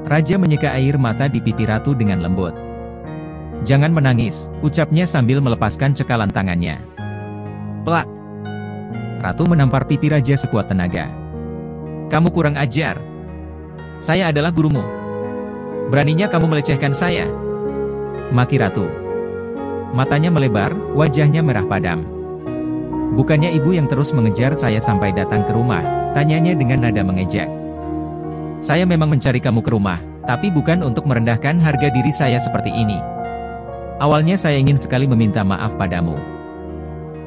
Raja menyeka air mata di pipi Ratu dengan lembut. "Jangan menangis," ucapnya sambil melepaskan cekalan tangannya. Plak! Ratu menampar pipi Raja sekuat tenaga. "Kamu kurang ajar. Saya adalah gurumu. Beraninya kamu melecehkan saya?" maki Ratu. Matanya melebar, wajahnya merah padam. "Bukannya ibu yang terus mengejar saya sampai datang ke rumah?" tanyanya dengan nada mengejek. "Saya memang mencari kamu ke rumah, tapi bukan untuk merendahkan harga diri saya seperti ini. Awalnya saya ingin sekali meminta maaf padamu.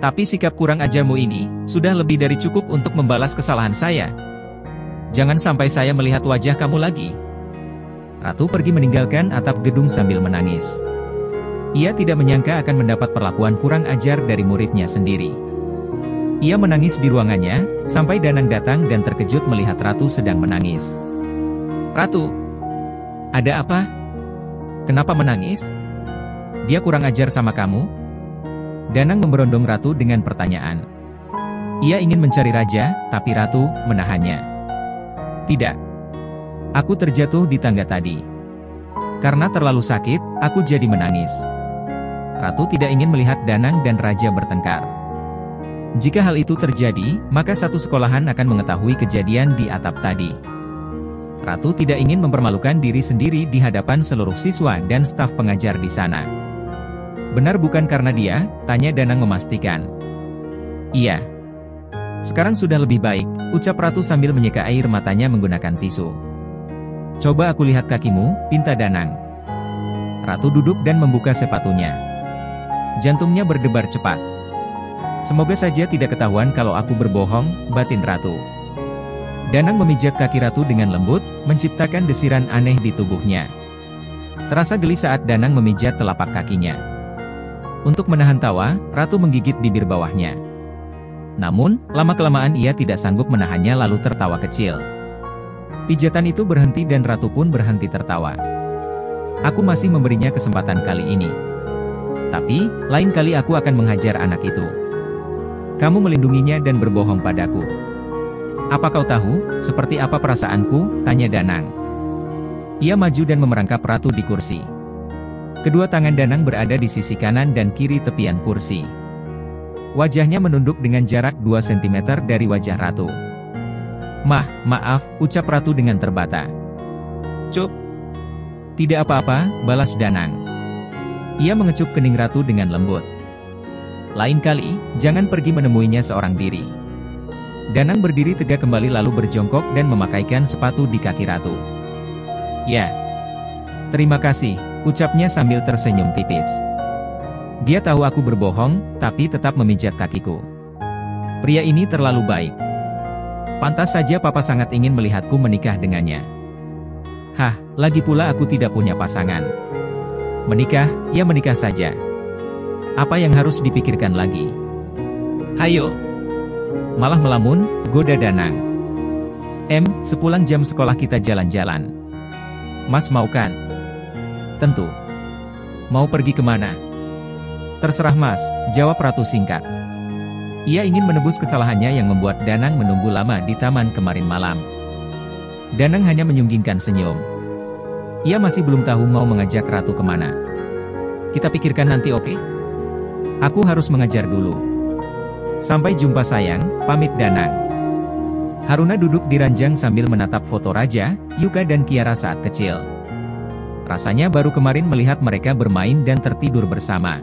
Tapi sikap kurang ajarmu ini, sudah lebih dari cukup untuk membalas kesalahan saya. Jangan sampai saya melihat wajah kamu lagi." Ratu pergi meninggalkan atap gedung sambil menangis. Ia tidak menyangka akan mendapat perlakuan kurang ajar dari muridnya sendiri. Ia menangis di ruangannya, sampai Danang datang dan terkejut melihat Ratu sedang menangis. "Ratu, ada apa? Kenapa menangis? Dia kurang ajar sama kamu?" Danang memberondong Ratu dengan pertanyaan. Ia ingin mencari Raja, tapi Ratu menahannya. "Tidak. Aku terjatuh di tangga tadi. Karena terlalu sakit, aku jadi menangis." Ratu tidak ingin melihat Danang dan Raja bertengkar. Jika hal itu terjadi, maka satu sekolahan akan mengetahui kejadian di atap tadi. Ratu tidak ingin mempermalukan diri sendiri di hadapan seluruh siswa dan staf pengajar di sana. "Benar bukan karena dia?" tanya Danang memastikan. "Iya. Sekarang sudah lebih baik," ucap Ratu sambil menyeka air matanya menggunakan tisu. "Coba aku lihat kakimu," pinta Danang. Ratu duduk dan membuka sepatunya. Jantungnya berdebar cepat. "Semoga saja tidak ketahuan kalau aku berbohong," batin Ratu. Danang memijat kaki Ratu dengan lembut, menciptakan desiran aneh di tubuhnya. Terasa geli saat Danang memijat telapak kakinya. Untuk menahan tawa, Ratu menggigit bibir bawahnya. Namun, lama-kelamaan ia tidak sanggup menahannya lalu tertawa kecil. Pijatan itu berhenti dan Ratu pun berhenti tertawa. "Aku masih memberinya kesempatan kali ini. Tapi, lain kali aku akan menghajar anak itu. Kamu melindunginya dan berbohong padaku. Apa kau tahu, seperti apa perasaanku?" tanya Danang. Ia maju dan memerangkap Ratu di kursi. Kedua tangan Danang berada di sisi kanan dan kiri tepian kursi. Wajahnya menunduk dengan jarak 2 cm dari wajah Ratu. Maaf, ucap Ratu dengan terbata. "Cup." "Tidak apa-apa," balas Danang. Ia mengecup kening Ratu dengan lembut. "Lain kali, jangan pergi menemuinya seorang diri." Danang berdiri tegak kembali lalu berjongkok dan memakaikan sepatu di kaki Ratu. "Ya. Terima kasih," ucapnya sambil tersenyum tipis. Dia tahu aku berbohong, tapi tetap memijat kakiku. Pria ini terlalu baik. Pantas saja papa sangat ingin melihatku menikah dengannya. Hah, lagi pula aku tidak punya pasangan. Menikah, ya menikah saja. Apa yang harus dipikirkan lagi? Hayo. Malah melamun, goda Danang. Sepulang jam sekolah kita jalan-jalan. Mas mau kan? Tentu. Mau pergi kemana? Terserah mas, jawab Ratu singkat. Ia ingin menebus kesalahannya yang membuat Danang menunggu lama di taman kemarin malam. Danang hanya menyunggingkan senyum. Ia masih belum tahu mau mengajak Ratu kemana. Kita pikirkan nanti, oke? Aku harus mengajar dulu. Sampai jumpa sayang, pamit Danang. Haruna duduk di ranjang sambil menatap foto Raja, Yuka dan Kiara saat kecil. Rasanya baru kemarin melihat mereka bermain dan tertidur bersama.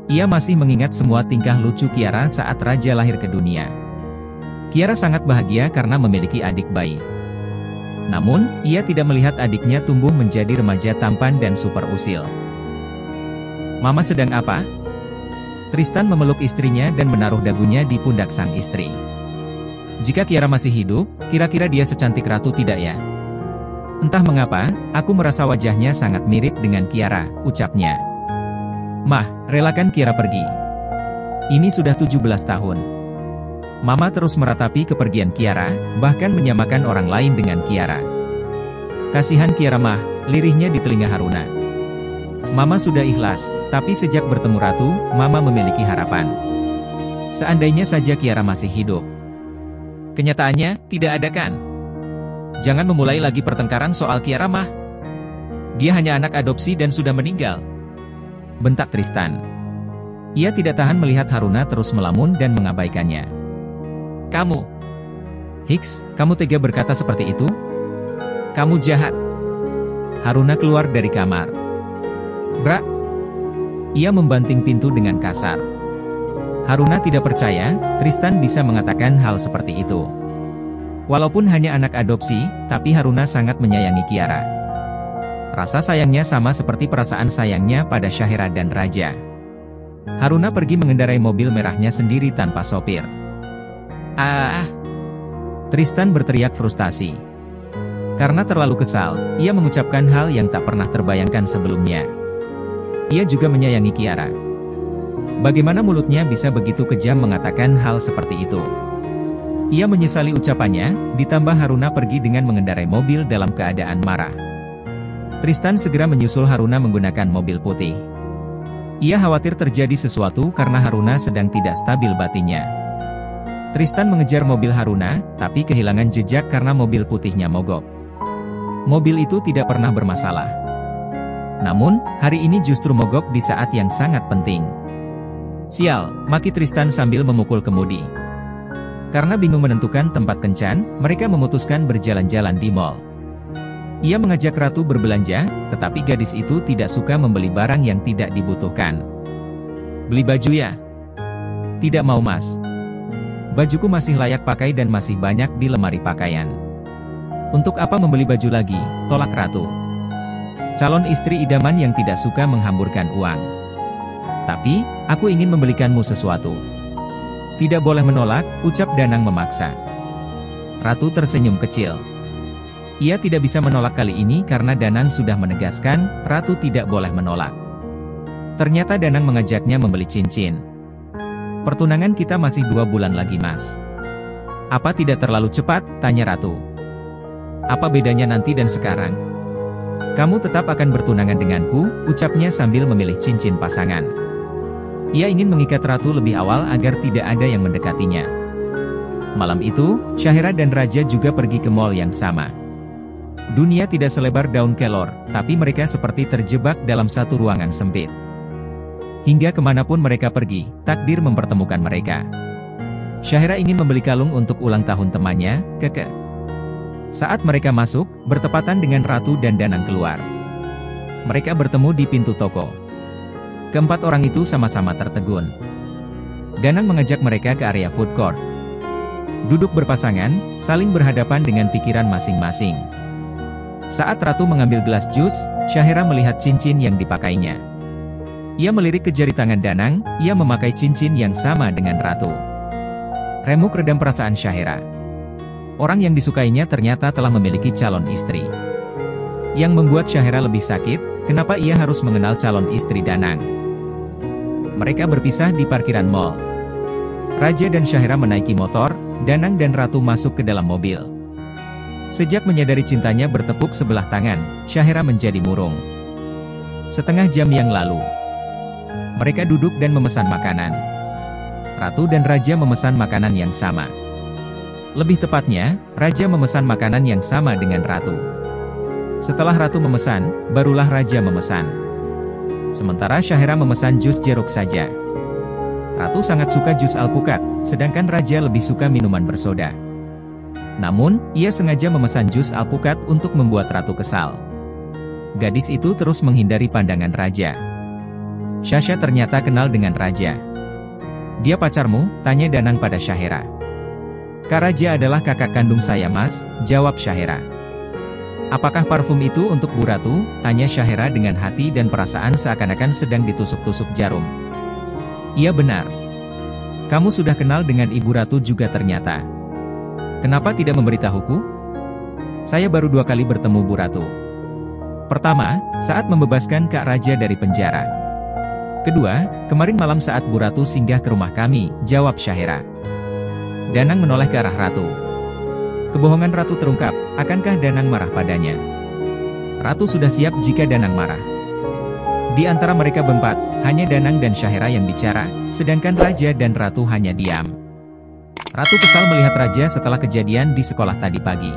Ia masih mengingat semua tingkah lucu Kiara saat Raja lahir ke dunia. Kiara sangat bahagia karena memiliki adik bayi. Namun, ia tidak melihat adiknya tumbuh menjadi remaja tampan dan super usil. Mama sedang apa? Tristan memeluk istrinya dan menaruh dagunya di pundak sang istri. Jika Kiara masih hidup, kira-kira dia secantik Ratu tidak ya? Entah mengapa, aku merasa wajahnya sangat mirip dengan Kiara, ucapnya. Mah, relakan Kiara pergi. Ini sudah 17 tahun. Mama terus meratapi kepergian Kiara, bahkan menyamakan orang lain dengan Kiara. Kasihan Kiara mah, lirihnya di telinga Haruna. Mama sudah ikhlas, tapi sejak bertemu Ratu, Mama memiliki harapan. Seandainya saja Kiara masih hidup. Kenyataannya, tidak ada kan? Jangan memulai lagi pertengkaran soal Kiara mah. Dia hanya anak adopsi dan sudah meninggal. Bentak Tristan. Ia tidak tahan melihat Haruna terus melamun dan mengabaikannya. Kamu. Hicks, kamu tega berkata seperti itu? Kamu jahat. Haruna keluar dari kamar. Bra. Ia membanting pintu dengan kasar. Haruna tidak percaya, Tristan bisa mengatakan hal seperti itu. Walaupun hanya anak adopsi, tapi Haruna sangat menyayangi Kiara. Rasa sayangnya sama seperti perasaan sayangnya pada Syahira dan Raja. Haruna pergi mengendarai mobil merahnya sendiri tanpa sopir. Tristan berteriak frustasi. Karena terlalu kesal, ia mengucapkan hal yang tak pernah terbayangkan sebelumnya. Ia juga menyayangi Kiara. Bagaimana mulutnya bisa begitu kejam mengatakan hal seperti itu? Ia menyesali ucapannya, ditambah Haruna pergi dengan mengendarai mobil dalam keadaan marah. Tristan segera menyusul Haruna menggunakan mobil putih. Ia khawatir terjadi sesuatu karena Haruna sedang tidak stabil batinnya. Tristan mengejar mobil Haruna, tapi kehilangan jejak karena mobil putihnya mogok. Mobil itu tidak pernah bermasalah. Namun, hari ini justru mogok di saat yang sangat penting. Sial, maki Tristan sambil memukul kemudi. Karena bingung menentukan tempat kencan, mereka memutuskan berjalan-jalan di mall. Ia mengajak Ratu berbelanja, tetapi gadis itu tidak suka membeli barang yang tidak dibutuhkan. Beli baju ya? Tidak mau mas. Bajuku masih layak pakai dan masih banyak di lemari pakaian. Untuk apa membeli baju lagi, tolak Ratu. Calon istri idaman yang tidak suka menghamburkan uang. Tapi, aku ingin membelikanmu sesuatu. Tidak boleh menolak, ucap Danang memaksa. Ratu tersenyum kecil. Ia tidak bisa menolak kali ini karena Danang sudah menegaskan, Ratu tidak boleh menolak. Ternyata Danang mengajaknya membeli cincin. Pertunangan kita masih 2 bulan lagi mas. Apa tidak terlalu cepat, tanya Ratu. Apa bedanya nanti dan sekarang? Kamu tetap akan bertunangan denganku, ucapnya sambil memilih cincin pasangan. Ia ingin mengikat Ratu lebih awal agar tidak ada yang mendekatinya. Malam itu, Syahira dan Raja juga pergi ke mall yang sama. Dunia tidak selebar daun kelor, tapi mereka seperti terjebak dalam satu ruangan sempit. Hingga kemanapun mereka pergi, takdir mempertemukan mereka. Syahira ingin membeli kalung untuk ulang tahun temannya, Keke. Saat mereka masuk, bertepatan dengan Ratu dan Danang keluar. Mereka bertemu di pintu toko. Keempat orang itu sama-sama tertegun. Danang mengajak mereka ke area food court. Duduk berpasangan, saling berhadapan dengan pikiran masing-masing. Saat Ratu mengambil gelas jus, Syahira melihat cincin yang dipakainya. Ia melirik ke jari tangan Danang, ia memakai cincin yang sama dengan Ratu. Remuk redam perasaan Syahira. Orang yang disukainya ternyata telah memiliki calon istri. Yang membuat Syahira lebih sakit, kenapa ia harus mengenal calon istri Danang. Mereka berpisah di parkiran mall. Raja dan Syahira menaiki motor, Danang dan Ratu masuk ke dalam mobil. Sejak menyadari cintanya bertepuk sebelah tangan, Syahira menjadi murung. Setengah jam yang lalu, mereka duduk dan memesan makanan. Ratu dan Raja memesan makanan yang sama. Lebih tepatnya, Raja memesan makanan yang sama dengan Ratu. Setelah Ratu memesan, barulah Raja memesan. Sementara Syahira memesan jus jeruk saja. Ratu sangat suka jus alpukat, sedangkan Raja lebih suka minuman bersoda. Namun, ia sengaja memesan jus alpukat untuk membuat Ratu kesal. Gadis itu terus menghindari pandangan Raja. Syasha ternyata kenal dengan Raja. Dia pacarmu? Tanya Danang pada Syahira. Kak Raja adalah kakak kandung saya mas, jawab Syahira. Apakah parfum itu untuk Bu Ratu? Tanya Syahira dengan hati dan perasaan seakan-akan sedang ditusuk-tusuk jarum. Iya benar. Kamu sudah kenal dengan Ibu Ratu juga ternyata. Kenapa tidak memberitahuku? Saya baru 2 kali bertemu Bu Ratu. Pertama, saat membebaskan Kak Raja dari penjara. Kedua, kemarin malam saat Bu Ratu singgah ke rumah kami, jawab Syahira. Danang menoleh ke arah Ratu. Kebohongan Ratu terungkap, akankah Danang marah padanya? Ratu sudah siap jika Danang marah. Di antara mereka berempat, hanya Danang dan Syahira yang bicara, sedangkan Raja dan Ratu hanya diam. Ratu kesal melihat Raja setelah kejadian di sekolah tadi pagi.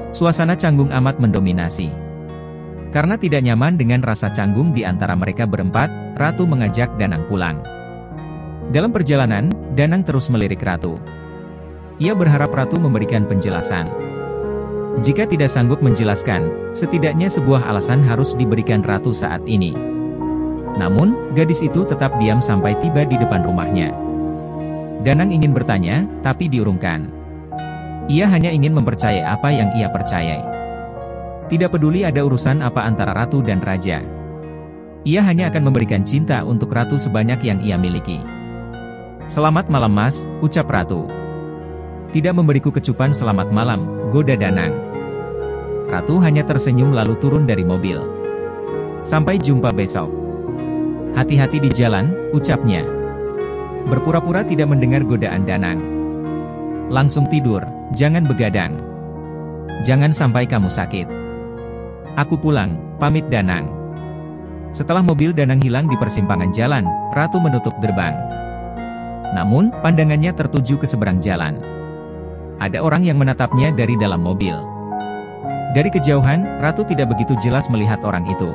Suasana canggung amat mendominasi. Karena tidak nyaman dengan rasa canggung di antara mereka berempat, Ratu mengajak Danang pulang. Dalam perjalanan, Danang terus melirik Ratu. Ia berharap Ratu memberikan penjelasan. Jika tidak sanggup menjelaskan, setidaknya sebuah alasan harus diberikan Ratu saat ini. Namun, gadis itu tetap diam sampai tiba di depan rumahnya. Danang ingin bertanya, tapi diurungkan. Ia hanya ingin mempercayai apa yang ia percayai. Tidak peduli ada urusan apa antara Ratu dan Raja. Ia hanya akan memberikan cinta untuk Ratu sebanyak yang ia miliki. "Selamat malam Mas," ucap Ratu. "Tidak memberiku kecupan selamat malam," goda Danang. Ratu hanya tersenyum lalu turun dari mobil. "Sampai jumpa besok. Hati-hati di jalan," ucapnya. Berpura-pura tidak mendengar godaan Danang. "Langsung tidur, jangan begadang. Jangan sampai kamu sakit." "Aku pulang," pamit Danang. Setelah mobil Danang hilang di persimpangan jalan, Ratu menutup gerbang. Namun, pandangannya tertuju ke seberang jalan. Ada orang yang menatapnya dari dalam mobil. Dari kejauhan, Ratu tidak begitu jelas melihat orang itu.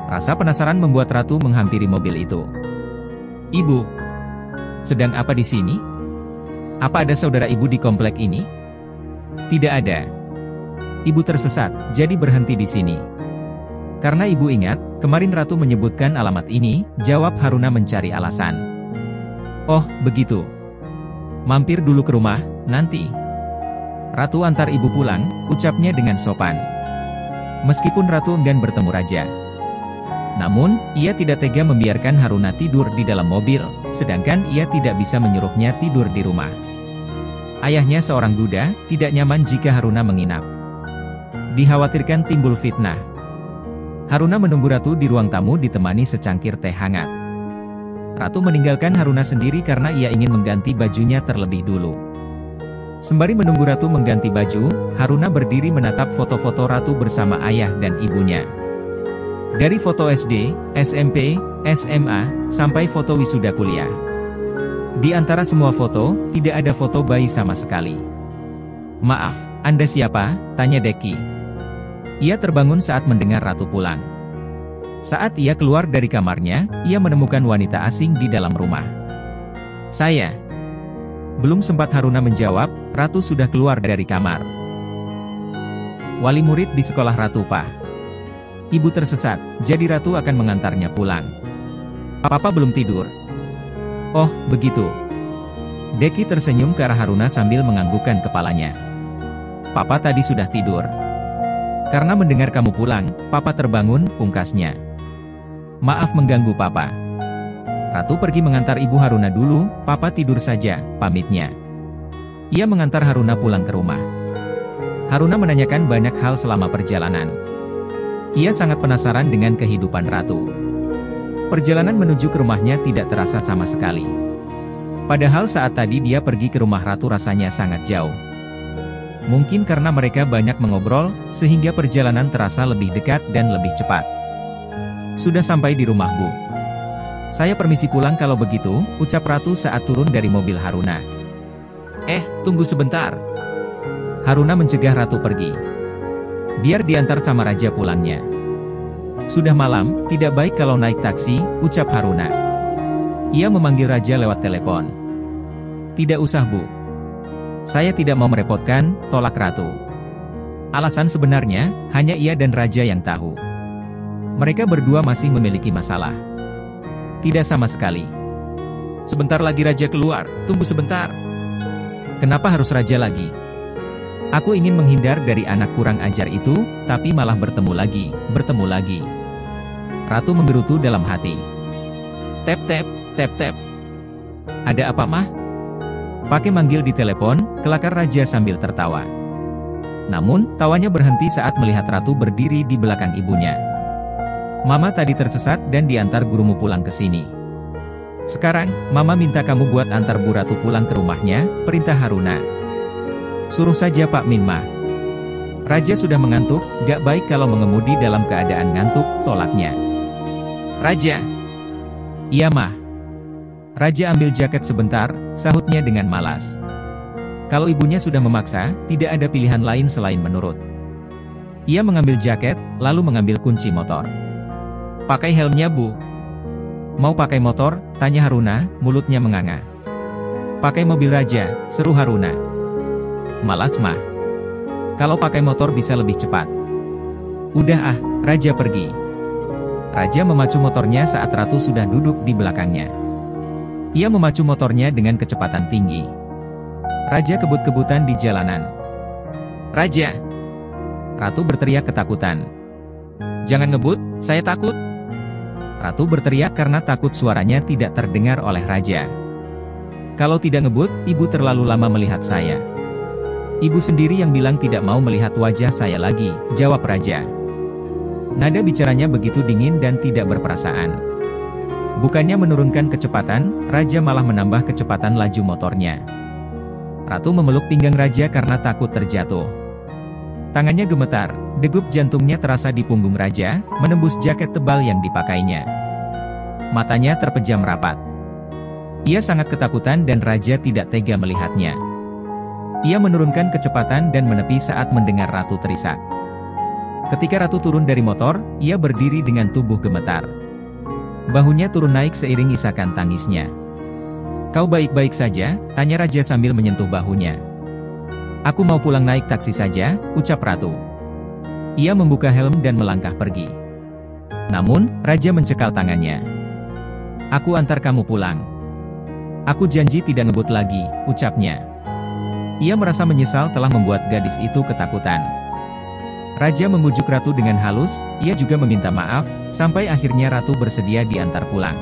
Rasa penasaran membuat Ratu menghampiri mobil itu. "Ibu, sedang apa di sini? Apa ada saudara ibu di komplek ini?" "Tidak ada. Ibu tersesat, jadi berhenti di sini." "Karena ibu ingat, kemarin Ratu menyebutkan alamat ini," jawab Haruna mencari alasan. "Oh, begitu. Mampir dulu ke rumah, nanti Ratu antar ibu pulang," ucapnya dengan sopan. Meskipun Ratu enggan bertemu Raja. Namun, ia tidak tega membiarkan Haruna tidur di dalam mobil, sedangkan ia tidak bisa menyuruhnya tidur di rumah. Ayahnya seorang duda, tidak nyaman jika Haruna menginap. Dikhawatirkan timbul fitnah. Haruna menunggu Ratu di ruang tamu ditemani secangkir teh hangat. Ratu meninggalkan Haruna sendiri karena ia ingin mengganti bajunya terlebih dulu. Sembari menunggu Ratu mengganti baju, Haruna berdiri menatap foto-foto Ratu bersama ayah dan ibunya. Dari foto SD, SMP, SMA, sampai foto wisuda kuliah. Di antara semua foto, tidak ada foto bayi sama sekali. "Maaf, Anda siapa?" tanya Deki. Ia terbangun saat mendengar Ratu pulang. Saat ia keluar dari kamarnya, ia menemukan wanita asing di dalam rumah. "Saya." Belum sempat Haruna menjawab, Ratu sudah keluar dari kamar. "Wali murid di sekolah Ratu, Pak. Ibu tersesat, jadi Ratu akan mengantarnya pulang. Papa belum tidur." "Oh, begitu." Deki tersenyum ke arah Haruna sambil menganggukkan kepalanya. "Papa tadi sudah tidur. Karena mendengar kamu pulang, Papa terbangun," pungkasnya. "Maaf mengganggu Papa. Ratu pergi mengantar Ibu Haruna dulu, Papa tidur saja," pamitnya. Ia mengantar Haruna pulang ke rumah. Haruna menanyakan banyak hal selama perjalanan. Ia sangat penasaran dengan kehidupan Ratu. Perjalanan menuju ke rumahnya tidak terasa sama sekali. Padahal saat tadi dia pergi ke rumah Ratu rasanya sangat jauh. Mungkin karena mereka banyak mengobrol, sehingga perjalanan terasa lebih dekat dan lebih cepat. "Sudah sampai di rumah, Bu. Saya permisi pulang kalau begitu," ucap Ratu saat turun dari mobil Haruna. Tunggu sebentar." Haruna mencegah Ratu pergi. "Biar diantar sama Raja pulangnya." "Sudah malam, tidak baik kalau naik taksi," ucap Haruna. Ia memanggil Raja lewat telepon. "Tidak usah, Bu. Saya tidak mau merepotkan," tolak Ratu. Alasan sebenarnya, hanya ia dan Raja yang tahu. Mereka berdua masih memiliki masalah. "Tidak sama sekali. Sebentar lagi Raja keluar, tunggu sebentar." "Kenapa harus Raja lagi?" "Aku ingin menghindar dari anak kurang ajar itu, tapi malah bertemu lagi. Ratu menggerutu dalam hati. "Tep tep, tep tep. Ada apa, Mah?" Pakai manggil di telepon, kelakar Raja sambil tertawa. Namun, tawanya berhenti saat melihat Ratu berdiri di belakang ibunya. "Mama tadi tersesat dan diantar gurumu pulang ke sini. Sekarang, Mama minta kamu buat antar Bu Ratu pulang ke rumahnya," perintah Haruna. "Suruh saja Pak Min, Mah. Raja sudah mengantuk, gak baik kalau mengemudi dalam keadaan ngantuk," tolaknya. "Raja." "Iya, Mah." Raja ambil jaket sebentar, sahutnya dengan malas. Kalau ibunya sudah memaksa, tidak ada pilihan lain selain menurut. Ia mengambil jaket, lalu mengambil kunci motor. "Pakai helmnya, Bu." "Mau pakai motor?" tanya Haruna, mulutnya menganga. "Pakai mobil Raja," seru Haruna. "Malas mah. Kalau pakai motor bisa lebih cepat." "Udah ah," Raja pergi. Raja memacu motornya saat Ratu sudah duduk di belakangnya. Ia memacu motornya dengan kecepatan tinggi. Raja kebut-kebutan di jalanan. "Raja!" Ratu berteriak ketakutan. "Jangan ngebut, saya takut." Ratu berteriak karena takut suaranya tidak terdengar oleh Raja. "Kalau tidak ngebut, ibu terlalu lama melihat saya." "Ibu sendiri yang bilang tidak mau melihat wajah saya lagi," jawab Raja. Nada bicaranya begitu dingin dan tidak berperasaan. Bukannya menurunkan kecepatan, Raja malah menambah kecepatan laju motornya. Ratu memeluk pinggang Raja karena takut terjatuh. Tangannya gemetar, degup jantungnya terasa di punggung Raja, menembus jaket tebal yang dipakainya. Matanya terpejam rapat. Ia sangat ketakutan dan Raja tidak tega melihatnya. Ia menurunkan kecepatan dan menepi saat mendengar Ratu terisak. Ketika Ratu turun dari motor, ia berdiri dengan tubuh gemetar. Bahunya turun naik seiring isakan tangisnya. "Kau baik-baik saja?" tanya Raja sambil menyentuh bahunya. "Aku mau pulang naik taksi saja," ucap Ratu. Ia membuka helm dan melangkah pergi. Namun, Raja mencekal tangannya. "Aku antar kamu pulang." "Aku janji tidak ngebut lagi," ucapnya. Ia merasa menyesal telah membuat gadis itu ketakutan. Raja membujuk Ratu dengan halus, ia juga meminta maaf, sampai akhirnya Ratu bersedia diantar pulang.